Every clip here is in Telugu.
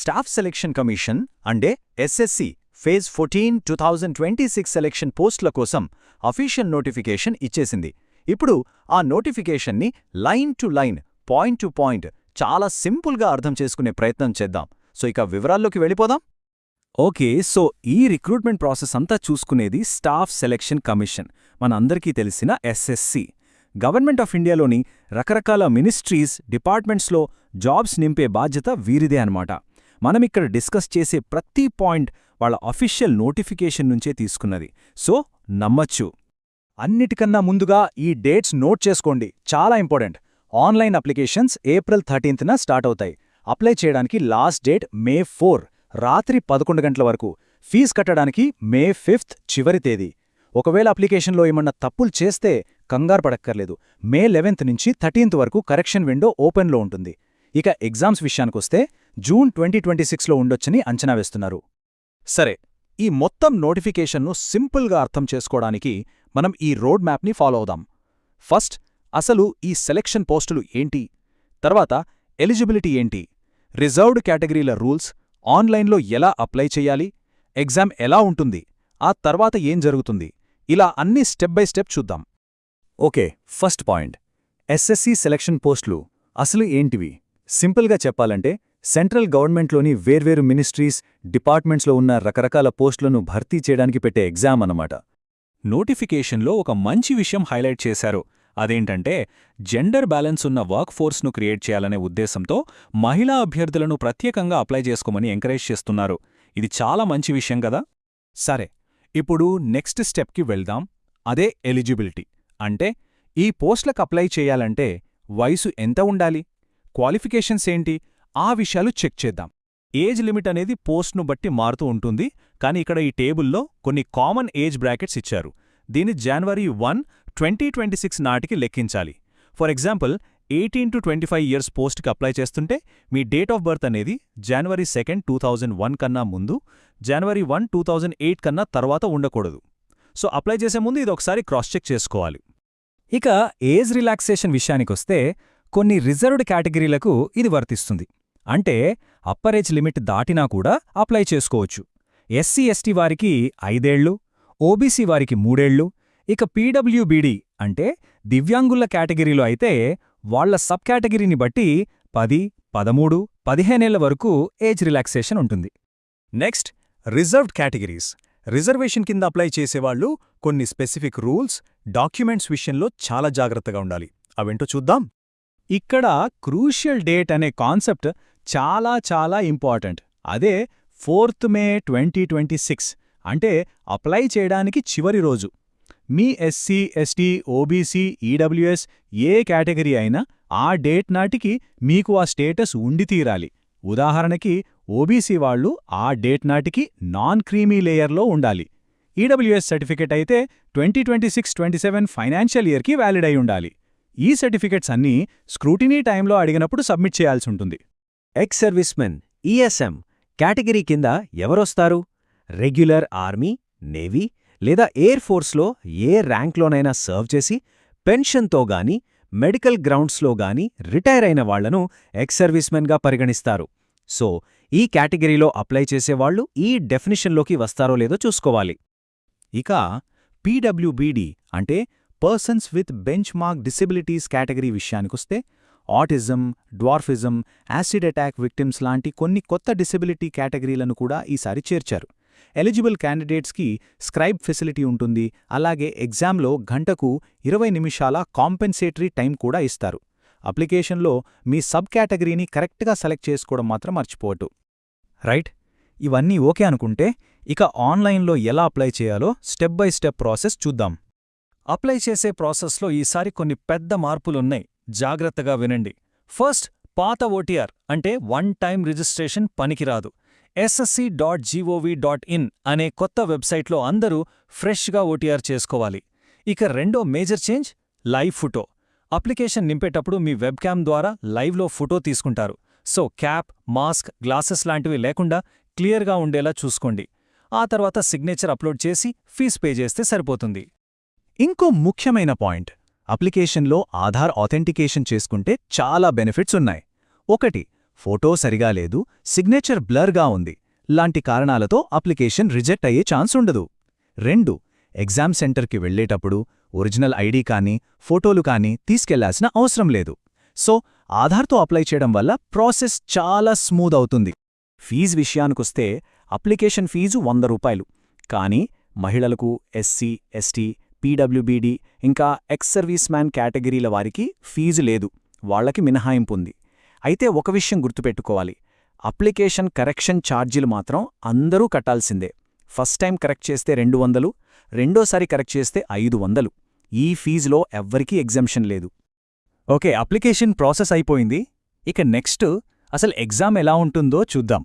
స్టాఫ్ సెలక్షన్ కమిషన్ అంటే ఎస్ఎస్సి ఫేజ్ 14 2026 సెలక్షన్ పోస్టుల కోసం అఫీషియల్ నోటిఫికేషన్ ఇచ్చేసింది. ఇప్పుడు ఆ నోటిఫికేషన్ని line to line, point to point చాలా సింపుల్గా అర్థం చేసుకునే ప్రయత్నం చేద్దాం. సో ఇక వివరాల్లోకి వెళ్ళిపోదాం. ఓకే, సో ఈ రిక్రూట్మెంట్ ప్రాసెస్ అంతా చూసుకునేది స్టాఫ్ సెలక్షన్ కమిషన్, మనందరికీ తెలిసిన ఎస్ఎస్సి. గవర్నమెంట్ ఆఫ్ ఇండియాలోని రకరకాల మినిస్ట్రీస్, డిపార్ట్మెంట్స్లో జాబ్స్ నింపే బాధ్యత వీరిదే అన్నమాట. మనమిక్కడ డిస్కస్ చేసే ప్రతి పాయింట్ వాళ్ళ అఫీషియల్ నోటిఫికేషన్ నుంచే తీసుకున్నది. సో నమ్మచ్చు. అన్నిటికన్నా ముందుగా ఈ డేట్స్ నోట్ చేసుకోండి, చాలా ఇంపార్టెంట్. ఆన్లైన్ అప్లికేషన్స్ ఏప్రిల్ 13న స్టార్ట్ అవుతాయి. అప్లై చేయడానికి లాస్ట్ డేట్ మే 4 రాత్రి 11 గంటల వరకు. ఫీజు కట్టడానికి మే 5 చివరి తేదీ. ఒకవేళ అప్లికేషన్లో ఏమన్నా తప్పులు చేస్తే కంగారు పడక్కర్లేదు. మే 11 నుంచి 13 వరకు కరెక్షన్ విండో ఓపెన్లో ఉంటుంది. ఇక ఎగ్జామ్స్ విషయానికొస్తే జూన్ 2026లో ఉండొచ్చని అంచనా వేస్తున్నారు. సరే, ఈ మొత్తం నోటిఫికేషన్ను సింపుల్గా అర్థం చేసుకోవడానికి మనం ఈ రోడ్ మ్యాప్ని ఫాలో అవుదాం. ఫస్ట్, అసలు ఈ సెలక్షన్ పోస్టులు ఏంటి, తర్వాత ఎలిజిబిలిటీ ఏంటి, రిజర్వ్డ్ కేటగిరీల రూల్స్, ఆన్లైన్లో ఎలా అప్లై చెయ్యాలి, ఎగ్జామ్ ఎలా ఉంటుంది, ఆ తర్వాత ఏం జరుగుతుంది, ఇలా అన్ని స్టెప్ బై స్టెప్ చూద్దాం. Okay, first point, SSC selection పోస్టులు అసలు ఏంటివి? సింపుల్గా చెప్పాలంటే సెంట్రల్ గవర్నమెంట్లోని వేర్వేరు మినిస్ట్రీస్, డిపార్ట్మెంట్స్లో ఉన్న రకరకాల పోస్టులను భర్తీ చేయడానికి పెట్టే ఎగ్జామ్ అన్నమాట. నోటిఫికేషన్లో ఒక మంచి విషయం హైలైట్ చేశారు. అదేంటంటే జెండర్ బ్యాలెన్స్ ఉన్న వర్క్ ఫోర్స్ను క్రియేట్ చేయాలనే ఉద్దేశంతో మహిళా అభ్యర్థులను ప్రత్యేకంగా అప్లై చేసుకోమని ఎంకరేజ్ చేస్తున్నారు. ఇది చాలా మంచి విషయం కదా. సరే, ఇప్పుడు నెక్స్ట్ స్టెప్కి వెళ్దాం. అదే ఎలిజిబిలిటీ. అంటే ఈ పోస్టులకు అప్లై చేయాలంటే వయసు ఎంత ఉండాలి, క్వాలిఫికేషన్స్ ఏంటి, ఆ విషయాలు చెక్ చేద్దాం. ఏజ్ లిమిట్ అనేది పోస్ట్ను బట్టి మారుతూ ఉంటుంది, కానీ ఇక్కడ ఈ టేబుల్లో కొన్ని కామన్ ఏజ్ బ్రాకెట్స్ ఇచ్చారు. దీన్ని జనవరి 1, 2026 నాటికి లెక్కించాలి. ఫర్ ఎగ్జాంపుల్ 18 to 25 ఇయర్స్ పోస్ట్కి అప్లై చేస్తుంటే మీ డేట్ ఆఫ్ బర్త్ అనేది జనవరి 2, 2001 కన్నా ముందు, జనవరి 1, 2008 కన్నా తర్వాత ఉండకూడదు. సో అప్లై చేసే ముందు ఇది ఒకసారి క్రాస్ చెక్ చేసుకోవాలి. ఇక ఏజ్ రిలాక్సేషన్ విషయానికొస్తే కొన్ని రిజర్వ్డ్ కేటగిరీలకు ఇది వర్తిస్తుంది. అంటే అప్పర్ ఏజ్ లిమిట్ దాటినా కూడా అప్లై చేసుకోవచ్చు. ఎస్సీ ఎస్టీ వారికి 5 ఏళ్లు, ఓబీసీ వారికి 3 ఏళ్లు, ఇక పీడబ్ల్యూబీడీ అంటే దివ్యాంగుల కేటగిరీలో అయితే వాళ్ల సబ్ కేటగిరీని బట్టి 10, 13, 15 ఏళ్ల వరకు ఏజ్ రిలాక్సేషన్ ఉంటుంది. Next, reserved categories. రిజర్వేషన్ కింద అప్లై చేసేవాళ్లు కొన్ని స్పెసిఫిక్ రూల్స్, డాక్యుమెంట్స్ విషయంలో చాలా జాగ్రత్తగా ఉండాలి. అవేంటో చూద్దాం. ఇక్కడ క్రూషియల్ డేట్ అనే కాన్సెప్ట్ చాలా చాలా ఇంపార్టెంట్. అదే 4th మే 2026 అంటే అప్లై చేయడానికి చివరి రోజు. మీ ఎస్సీ, ఎస్టీ, ఓబీసీ, ఈడబ్ల్యూఎస్ ఏ కేటగిరీ అయినా ఆ డేట్ నాటికి మీకు ఆ స్టేటస్ ఉండి తీరాలి. ఉదాహరణకి ఓబీసీ వాళ్లు ఆ డేట్ నాటికి నాన్ క్రీమీ లేయర్లో ఉండాలి. ఈడబ్ల్యూఎస్ సర్టిఫికెట్ అయితే 2026-27 ఫైనాన్షియల్ ఇయర్కి వ్యాలిడ్ అయి ఉండాలి. ఈ సర్టిఫికెట్స్ అన్నీ స్క్రూటినీ టైంలో అడిగినప్పుడు సబ్మిట్ చేయాల్సి ఉంటుంది. ఎక్స్ సర్వీస్మెన్ ఈఎస్ఎం కేటగిరీ కింద ఎవరొస్తారు? రెగ్యులర్ ఆర్మీ, నేవీ లేదా ఎయిర్ ఫోర్స్లో ఏ ర్యాంక్లోనైనా సర్వ్ చేసి పెన్షన్తో గాని, మెడికల్ గ్రౌండ్స్లో గాని రిటైర్ అయిన వాళ్లను ఎక్స్ సర్వీస్మెన్గా పరిగణిస్తారు. సో ఈ కేటగిరీలో అప్లై చేసేవాళ్లు ఈ డెఫినిషన్లోకి వస్తారో లేదో చూసుకోవాలి. ఇక పీడబ్ల్యూబీడీ అంటే persons with benchmark disabilities category విషయానికొస్తే autism, dwarfism, acid attack victims లాంటి కొన్ని కొత్త డిసెబిలిటీ కేటగిరీలను కూడా ఈసారి చేర్చారు. ఎలిజిబుల్ క్యాండిడేట్స్కి స్క్రైబ్ ఫెసిలిటీ ఉంటుంది. అలాగే ఎగ్జామ్లో గంటకు 20 నిమిషాల కాంపెన్సేటరీ టైం కూడా ఇస్తారు. అప్లికేషన్లో మీ సబ్ కేటగిరీని కరెక్ట్గా సెలెక్ట్ చేసుకోవడం మాత్రం మర్చిపోవద్దు. రైట్, ఇవన్నీ ఓకే అనుకుంటే ఇక ఆన్లైన్లో ఎలా అప్లై చేయాలో స్టెప్ బై స్టెప్ ప్రాసెస్ చూద్దాం. అప్లై చేసే ప్రాసెస్లో ఈసారి కొన్ని పెద్ద మార్పులున్నాయి. జాగ్రత్తగా వినండి. ఫస్ట్, పాత ఓటీఆర్ అంటే వన్ టైం రిజిస్ట్రేషన్ పనికిరాదు. ssc.gov.in అనే కొత్త వెబ్సైట్లో అందరూ ఫ్రెష్గా ఓటీఆర్ చేసుకోవాలి. ఇక రెండో major change, live photo. Application నింపేటప్పుడు మీ వెబ్కామ్ ద్వారా లైవ్లో ఫోటో తీసుకుంటారు. సో క్యాప్, మాస్క్, గ్లాసెస్ లాంటివి లేకుండా క్లియర్గా ఉండేలా చూసుకోండి. ఆ తర్వాత సిగ్నేచర్ అప్లోడ్ చేసి ఫీజు పే చేస్తే సరిపోతుంది. ఇంకో ముఖ్యమైన పాయింట్, అప్లికేషన్లో ఆధార్ ఆథెంటికేషన్ చేసుకుంటే చాలా బెనిఫిట్స్ ఉన్నాయి. 1, ఫోటో సరిగా లేదు, సిగ్నేచర్ బ్లర్గా ఉంది లాంటి కారణాలతో అప్లికేషన్ రిజెక్ట్ అయ్యే ఛాన్స్ ఉండదు. 2. ఎగ్జామ్ సెంటర్కి వెళ్లేటప్పుడు ఒరిజినల్ ఐడి కానీ ఫోటోలు కానీ తీసుకెళ్లాల్సిన అవసరం లేదు. సో ఆధార్తో అప్లై చేయడం వల్ల ప్రాసెస్ చాలా స్మూత్ అవుతుంది. ఫీజు విషయానికొస్తే అప్లికేషన్ ఫీజు ₹100. కానీ మహిళలకు ఎస్సీ, ఎస్టీ, పీడబ్ల్యూబీడీ ఇంకా ఎక్స్ సర్వీస్ మ్యాన్ కేటగిరీల వారికి ఫీజు లేదు, వాళ్లకి మినహాయింపుంది. అయితే ఒక విషయం గుర్తుపెట్టుకోవాలి, అప్లికేషన్ కరెక్షన్ ఛార్జీలు మాత్రం అందరూ కట్టాల్సిందే. ఫస్ట్ టైం కరెక్ట్ చేస్తే 200, రెండోసారి కరెక్ట్ చేస్తే 500. ఈ ఫీజులో ఎవ్వరికీ ఎగ్జంప్షన్ లేదు. ఓకే, అప్లికేషన్ ప్రాసెస్ అయిపోయింది. ఇక నెక్స్ట్ అసలు ఎగ్జామ్ ఎలా ఉంటుందో చూద్దాం.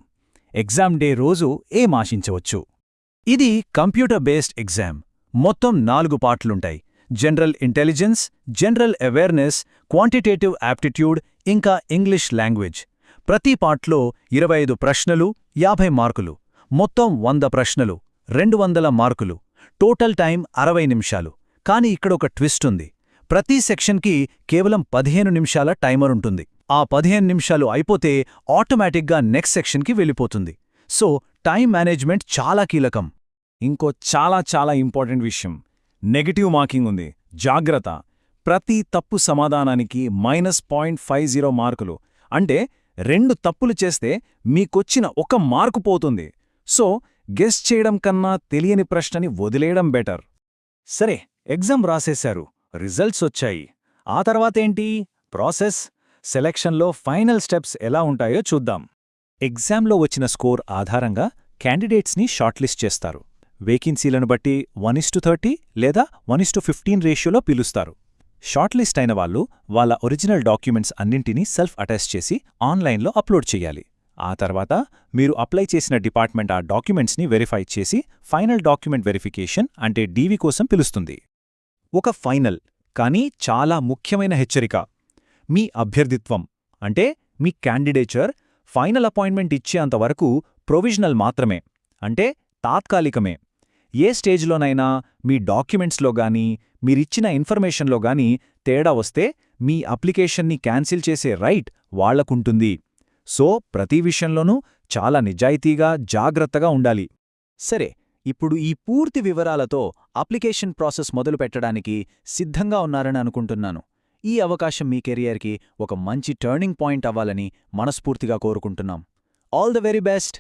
ఎగ్జామ్ డే రోజు ఏం ఆశించవచ్చు? ఇది కంప్యూటర్ బేస్డ్ ఎగ్జామ్. మొత్తం 4 పార్ట్లుంటాయి. General intelligence, general awareness, quantitative aptitude ఇంకా ఇంగ్లీష్ లాంగ్వేజ్. ప్రతి పార్ట్లో 25 ప్రశ్నలు, 50 మార్కులు. మొత్తం 100 ప్రశ్నలు, 200 మార్కులు. టోటల్ టైం 60 నిమిషాలు. కానీ ఇక్కడొక ట్విస్ట్ ఉంది. ప్రతి సెక్షన్కి కేవలం 15 నిమిషాల టైమర్ ఉంటుంది. ఆ 15 నిమిషాలు అయిపోతే ఆటోమేటిక్గా నెక్స్ట్ సెక్షన్కి వెళ్ళిపోతుంది. సో టైం మేనేజ్మెంట్ చాలా కీలకం. ఇంకో చాలా ఇంపార్టెంట్ విషయం, నెగటివ్ మార్కింగ్ ఉంది. జాగ్రత్త, ప్రతి తప్పు సమాధానానికి -0.50 మార్కులు. అంటే 2 తప్పులు చేస్తే మీకొచ్చిన 1 మార్కు పోతుంది. సో గెస్ చేయడం కన్నా తెలియని ప్రశ్నని వదిలేయడం బెటర్. సరే, ఎగ్జామ్ రాసేశారు, రిజల్ట్స్ వచ్చాయి. ఆ తర్వాతేంటి ప్రాసెస్? సెలక్షన్లో ఫైనల్ స్టెప్స్ ఎలా ఉంటాయో చూద్దాం. ఎగ్జామ్లో వచ్చిన స్కోర్ ఆధారంగా క్యాండిడేట్స్ని షార్ట్లిస్ట్ చేస్తారు. వేకెన్సీలను బట్టి 1:30 లేదా 1:15 రేషియోలో పిలుస్తారు. షార్ట్లిస్ట్ అయిన వాళ్ళు వాళ్ళ ఒరిజినల్ డాక్యుమెంట్స్ అన్నింటినీ సెల్ఫ్ అటాచ్ చేసి ఆన్లైన్లో అప్లోడ్ చేయాలి. ఆ తర్వాత మీరు అప్లై చేసిన డిపార్ట్మెంట్ ఆ డాక్యుమెంట్స్ని వెరిఫై చేసి ఫైనల్ డాక్యుమెంట్ వెరిఫికేషన్ అంటే డీవీ కోసం పిలుస్తుంది. ఒక ఫైనల్ కానీ చాలా ముఖ్యమైన హెచ్చరిక, మీ అభ్యర్థిత్వం అంటే మీ క్యాండిడేచర్ ఫైనల్ అపాయింట్మెంట్ ఇచ్చేంతవరకు ప్రొవిజనల్ మాత్రమే, అంటే తాత్కాలికమే. ఏ స్టేజ్లోనైనా మీ డాక్యుమెంట్స్లో గానీ మీరిచ్చిన ఇన్ఫర్మేషన్లో గానీ తేడా వస్తే మీ అప్లికేషన్ని క్యాన్సిల్ చేసే రైట్ వాళ్లకుంటుంది. సో ప్రతి విషయంలోనూ చాలా నిజాయితీగా జాగ్రత్తగా ఉండాలి. సరే, ఇప్పుడు ఈ పూర్తి వివరాలతో అప్లికేషన్ ప్రాసెస్ మొదలుపెట్టడానికి సిద్ధంగా ఉన్నారని అనుకుంటున్నాను. ఈ అవకాశం మీ కెరియర్కి ఒక మంచి టర్నింగ్ పాయింట్ అవ్వాలని మనస్ఫూర్తిగా కోరుకుంటున్నాం. All the very best.